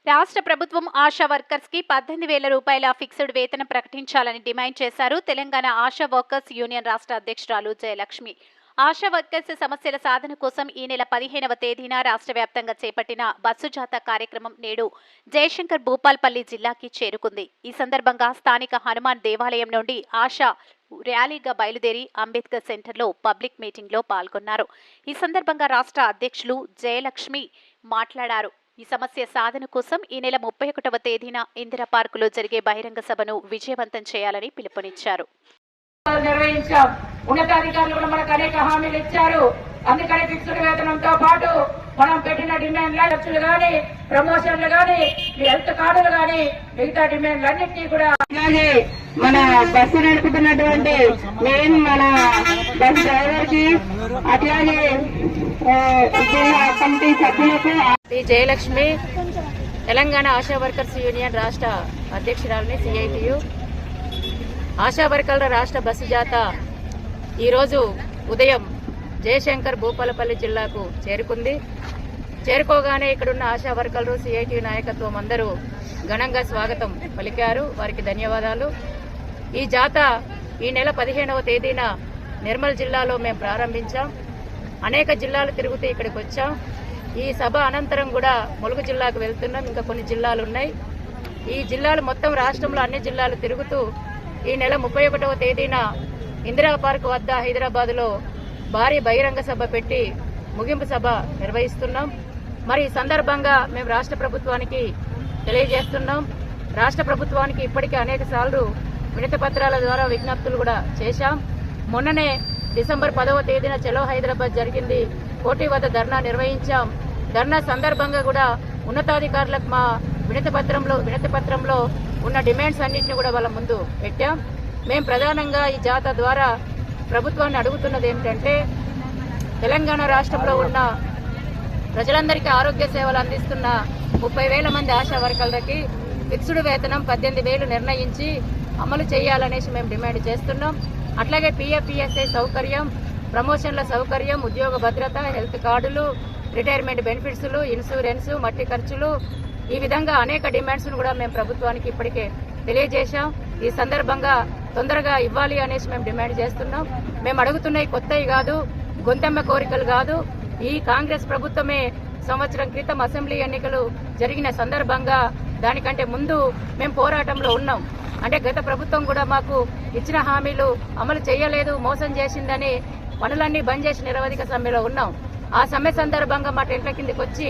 రాష్ట్ర ప్రభుత్వం ఆశా వర్కర్స్ కి 18,000 రూపాయల ఫిక్స్డ్ వేతనం ప్రకటించాలని డిమాండ్ చేశారు తెలంగాణ ఆశా వర్కర్స్ యూనియన్ రాష్ట్ర అధ్యక్షురాలు జయలక్ష్మి. ఆశా వర్కర్స్ సమస్యల సాధన కోసం ఈ నెల 15వ తేదీన రాష్ట్ర వ్యాప్తంగా చేపట్టిన బస్సు జాథా కార్యక్రమం నేడు జయశంకర్ భూపాల్పల్లి జిల్లాకి చేరుకుంది. ఈ సందర్భంగా స్థానిక హనుమాన్ దేవాలయం నుండి ఆశా ర్యాలీగా బయలుదేరి అంబేద్కర్ సెంటర్లో పబ్లిక్ మీటింగ్లో పాల్గొన్నారు. ఈ సందర్భంగా రాష్ట్ర అధ్యక్షులు జయలక్ష్మి మాట్లాడారు. ఈ సమస్య సాధన కోసం ఈ నెల 31వ తేదీన ఇందిరా పార్కులో జరిగే బహిరంగ సభను విజయవంతం చేయాలని పిలుపునిచ్చారు. ఉన్నతాధికారులు కూడా మనకు అనేక హామీలు ఇచ్చారు. అందుకని ఫిక్స్డ్ వేతనంతో పాటు మనం పెట్టిన డిమాండ్ల ఖర్చులు కానీ, ప్రమోషన్లు కానీ, హెల్త్ కార్డులు కానీ, మిగతా డిమాండ్లన్నింటినీ కూడా అలాగే మన బస్సు నడుపుతున్నటువంటి మెయిన్ మన బస్ డ్రైవర్ కి, అట్లాగే కమిటీ సభ్యులకు. జయలక్ష్మి, తెలంగాణ ఆశా వర్కర్స్ యూనియన్ రాష్ట్ర అధ్యక్షురాలని, సిఐటియు ఆశా వర్కర్ల రాష్ట్ర బస్సు జాథా ఈరోజు ఉదయం జయశంకర్ భూపాలపల్లి జిల్లాకు చేరుకుంది. చేరుకోగానే ఇక్కడున్న ఆశా వర్కర్లు, సిఐటియు నాయకత్వం అందరూ ఘనంగా స్వాగతం పలికారు. వారికి ధన్యవాదాలు. ఈ జాథా ఈ నెల 15వ తేదీన నిర్మల్ జిల్లాలో మేము ప్రారంభించాం. అనేక జిల్లాలు తిరుగుతూ ఇక్కడికి వచ్చాం. ఈ సభ అనంతరం కూడా ములుగు జిల్లాకు వెళ్తున్నాం. ఇంకా కొన్ని జిల్లాలు ఉన్నాయి. ఈ జిల్లాలు మొత్తం రాష్ట్రంలో అన్ని జిల్లాలు తిరుగుతూ ఈ నెల 31వ తేదీన ఇందిరా పార్క్ వద్ద హైదరాబాద్లో భారీ బహిరంగ సభ పెట్టి ముగింపు సభ నిర్వహిస్తున్నాం. మరి ఈ సందర్భంగా మేము రాష్ట్ర ప్రభుత్వానికి తెలియజేస్తున్నాం. రాష్ట్ర ప్రభుత్వానికి ఇప్పటికే అనేక సార్లు వినతి పత్రాల ద్వారా విజ్ఞప్తులు కూడా చేశాం. మొన్ననే డిసెంబర్ 10వ తేదీన చలో హైదరాబాద్ జరిగింది. కోటి వద్ద ధర్నా నిర్వహించాం. ధర్నా సందర్భంగా కూడా ఉన్నతాధికారులకు మా వినతి పత్రంలో ఉన్న డిమాండ్స్ అన్నింటినీ కూడా వాళ్ళ ముందు పెట్టాం. మేము ప్రధానంగా ఈ జాథా ద్వారా ప్రభుత్వాన్ని అడుగుతున్నది ఏమిటంటే, తెలంగాణ రాష్ట్రంలో ఉన్న ప్రజలందరికీ ఆరోగ్య సేవలు అందిస్తున్న 30,000 మంది ఆశా వర్కర్లకి ఫిక్స్డ్ వేతనం 18,000 నిర్ణయించి అమలు చేయాలనేసి మేము డిమాండ్ చేస్తున్నాం. అట్లాగే పిఎఫ్ఈఎస్ఐ సౌకర్యం, ప్రమోషన్ల సౌకర్యం, ఉద్యోగ భద్రత, హెల్త్ కార్డులు, రిటైర్మెంట్ బెనిఫిట్స్లు, ఇన్సూరెన్స్, మట్టి ఖర్చులు, ఈ విధంగా అనేక డిమాండ్స్ను కూడా మేము ప్రభుత్వానికి ఇప్పటికే తెలియజేశాం. ఈ సందర్భంగా తొందరగా ఇవ్వాలి అనేసి మేము డిమాండ్ చేస్తున్నాం. మేము అడుగుతున్నవి కొత్తవి కాదు, గొంతెమ్మ కోరికలు కాదు. ఈ కాంగ్రెస్ ప్రభుత్వమే సంవత్సరం క్రితం అసెంబ్లీ ఎన్నికలు జరిగిన సందర్భంగా దానికంటే ముందు మేము పోరాటంలో ఉన్నాం. అంటే గత ప్రభుత్వం కూడా మాకు ఇచ్చిన హామీలు అమలు చేయలేదు, మోసం చేసిందని పనులన్నీ బంద్ చేసి నిరవధిక సమ్మెలో ఉన్నాం. ఆ సమ్మె సందర్భంగా మా టెంట్ల కిందకి వచ్చి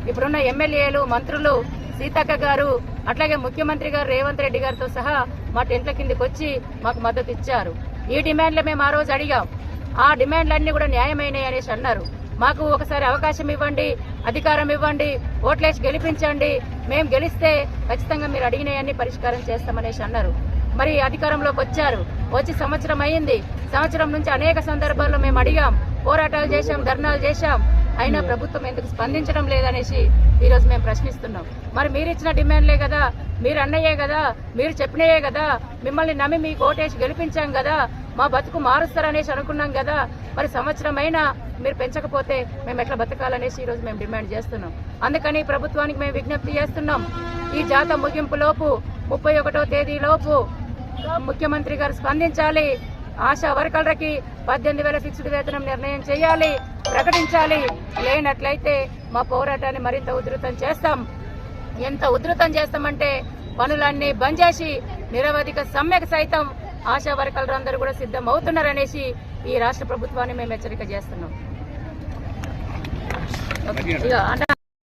ఇప్పుడున్న ఎమ్మెల్యేలు, మంత్రులు, సీతక్క గారు, అట్లాగే ముఖ్యమంత్రి గారు రేవంత్ రెడ్డి గారితో సహా మా టెంట్ల కిందకి వచ్చి మాకు మద్దతు ఇచ్చారు. ఈ డిమాండ్లు మేము ఆ రోజు అడిగాం. ఆ డిమాండ్లన్నీ కూడా న్యాయమైనవి అనేసి అన్నారు. మాకు ఒకసారి అవకాశం ఇవ్వండి, అధికారం ఇవ్వండి, ఓట్లేసి గెలిపించండి, మేము గెలిస్తే ఖచ్చితంగా మీరు అడిగినవన్నీ పరిష్కారం చేస్తామనేసి అన్నారు. మరి అధికారంలోకి వచ్చారు. వచ్చి సంవత్సరం అయింది. సంవత్సరం నుంచి అనేక సందర్భాల్లో మేము అడిగాం, పోరాటాలు చేశాం, ధర్నాలు చేశాం. అయినా ప్రభుత్వం ఎందుకు స్పందించడం లేదనేసి ఈరోజు మేము ప్రశ్నిస్తున్నాం. మరి మీరు ఇచ్చిన డిమాండ్లే కదా, మీరు అన్నయ్యే కదా, మీరు చెప్పినయే కదా, మిమ్మల్ని నమ్మి మీకు ఓటేసి గెలిపించాం కదా, మా బతుకు మారుస్తారనేసి అనుకున్నాం కదా, మరి సంవత్సరం అయినా మీరు పెంచకపోతే మేము ఎట్లా బతకాలనేసి ఈరోజు మేము డిమాండ్ చేస్తున్నాం. అందుకని ప్రభుత్వానికి మేము విజ్ఞప్తి చేస్తున్నాం, ఈ జాథా ముగింపులోపు 31వ తేదీలోపు ముఖ్యమంత్రి గారు స్పందించాలి. ఆశా వర్కర్లకి 18,000 ఫిక్స్డ్ వేతనం నిర్ణయం చేయాలి, ప్రకటించాలి. లేనట్లయితే మా పోరాటాన్ని మరింత ఉధృతం చేస్తాం. ఎంత ఉధృతం చేస్తామంటే పనులన్నీ బంద్ చేసి నిరవధిక సమ్మెకు సైతం ఆశా వర్కర్లు అందరూ కూడా సిద్ధం అవుతున్నారనేసి ఈ రాష్ట్ర ప్రభుత్వాన్ని మేము హెచ్చరిక చేస్తున్నాం.